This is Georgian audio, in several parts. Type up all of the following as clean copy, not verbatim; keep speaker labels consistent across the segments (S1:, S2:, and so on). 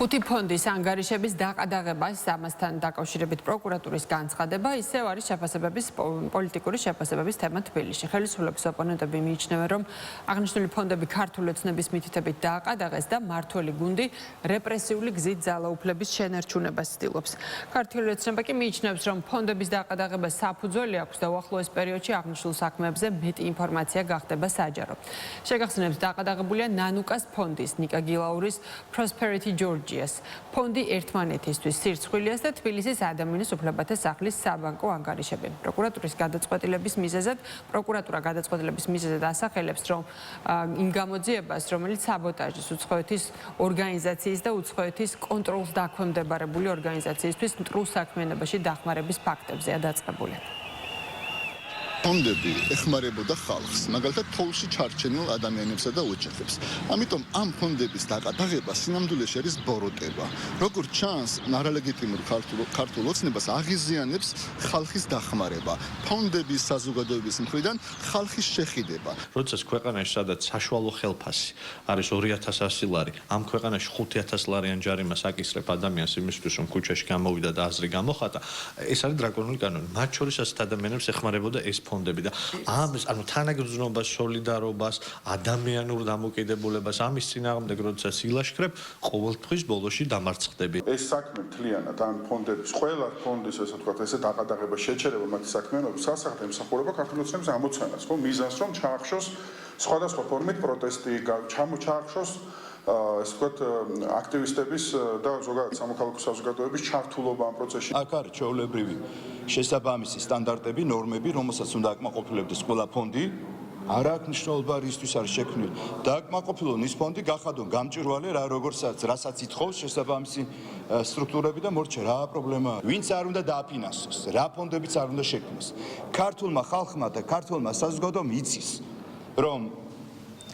S1: ხუთი ფონდის ანგარიშების დაყადაღება ამასთან დაკავშირებით პროკურატურის განცხადება ისევ არის შეფასებების პოლიტიკური შეფასებების თემა თბილისში. ხელისუფლების ოპონენტები მიიჩნევენ, რომ აღნიშნული ფონდები ქართული ოცნების მითითებით დააყადაღეს და მართველი გუნდი რეპრესიული გზით ძალაუფლების შენარჩუნებას ცდილობს. ქართული ოცნება კი მიიჩნევს, რომ ფონდების დაყადაღება საფუძველი აქვს და უახლოეს პერიოდში აღნიშნულ საქმეებზე მეტი ინფორმაცია გახდება საჯარო. შეგახსენებთ, დაყადაღებულია ნანუკას ფონდის, ნიკა გილაურის Prosperity Georgia's ფონდი ერთმანეთისთვის სირცხვილიას და თბილისის ადამიანის უფლებათა სახლის საბანკო ანგარიშები. პროკურატურა გადაწყვეტილების მიზეზად ასახელებს, რომ იმ გამოძიებას, რომელიც საბოტაჟის უცხოეთის ორგანიზაციის და უცხოეთის კონტროლს დაქვემდებარებული ორგანიზაციისთვის მტრულ საქმიანობაში დახმარების ფაქტებზეა დაწყებული.
S2: ფონდები ეხმარებოდა ხალხს, მაგალითად თოვლში ჩარჩენილ ადამიანებსა და ოჯახებს. ამიტომ ამ ფონდების დაყადაღება სინამდვილეში არის ბოროტება. როგორც ჩანს, არალეგიტიმურ ქართულ ოცნებას აღიზიანებს ხალხის დახმარება, ფონდების საზოგადოების მხრიდან ხალხის შეხიდება.
S3: როდესაც ქვეყანაში სადაც საშუალო ხელფასი არის 2100 ლარი, ამ ქვეყანაში 5000 ლარიან ჯარიმას აკისრებ ადამიანს იმისთვის, რომ ქუჩაში გამოვიდა და აზრი გამოხატა, ეს არის დრაკონული კანონი. მათ შორის ასეთ ადამიანებს ეხმარებოდა ეს ფონდები და ამის თანაგრძნობას, სოლიდარობას, ადამიანურ დამოკიდებულებას ამის წინააღმდეგ როდესაც ილაშქრებ, ყოველთვის ბოლოში დამარცხდები.
S4: ეს საქმე მთლიანად ამ ფონდების, ყველა ფონდის ესე ვთქვათ, ესე დაყადაღება, შეჩერება მათი საქმიანობის სასახდე ემსახურება ქართული ოცნების ამოცანას, ხო, მიზანს რომ ჩაახშოს სხვადასხვა ფორმით პროტესტი, ჩაახშოს ეს ვთქვათ აქტივისტების და ზოგადად სამოქალაქო საზოგადოების ჩართულობა ამ პროცესში.
S5: აქ არის ჩვეულებრივი შესაბამისი სტანდარტები, ნორმები, რომელსაც უნდა აკმაყოფილებდეს ყველა ფონდი. არ აქვს მნიშვნელობა რისთვის არის შექმნილი. დააკმაყოფილონ ის ფონდი, გახადონ გამჭვირვალე რა როგორცაც, რასაც ითხოვს შესაბამისი სტრუქტურები და მორჩა რა პრობლემაა. ვინც არ უნდა დააფინანსოს, რა ფონდებიც არ უნდა შექმნას. ქართულმა ხალხმა და ქართულმა საზოგადოებამ იცის, რომ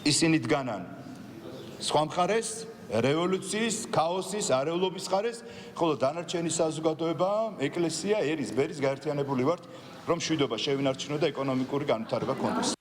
S5: ისინი დგანან სხვა მხარეს, რევოლუციის, ქაოსის, არეულობის მხარეს, ხოლო დანარჩენი საზოგადოება, ეკლესია, ერის, ბერის გაერთიანებული ვართ, რომ მშვიდობა შევინარჩუნოთ და ეკონომიკური განვითარება გქონდეს.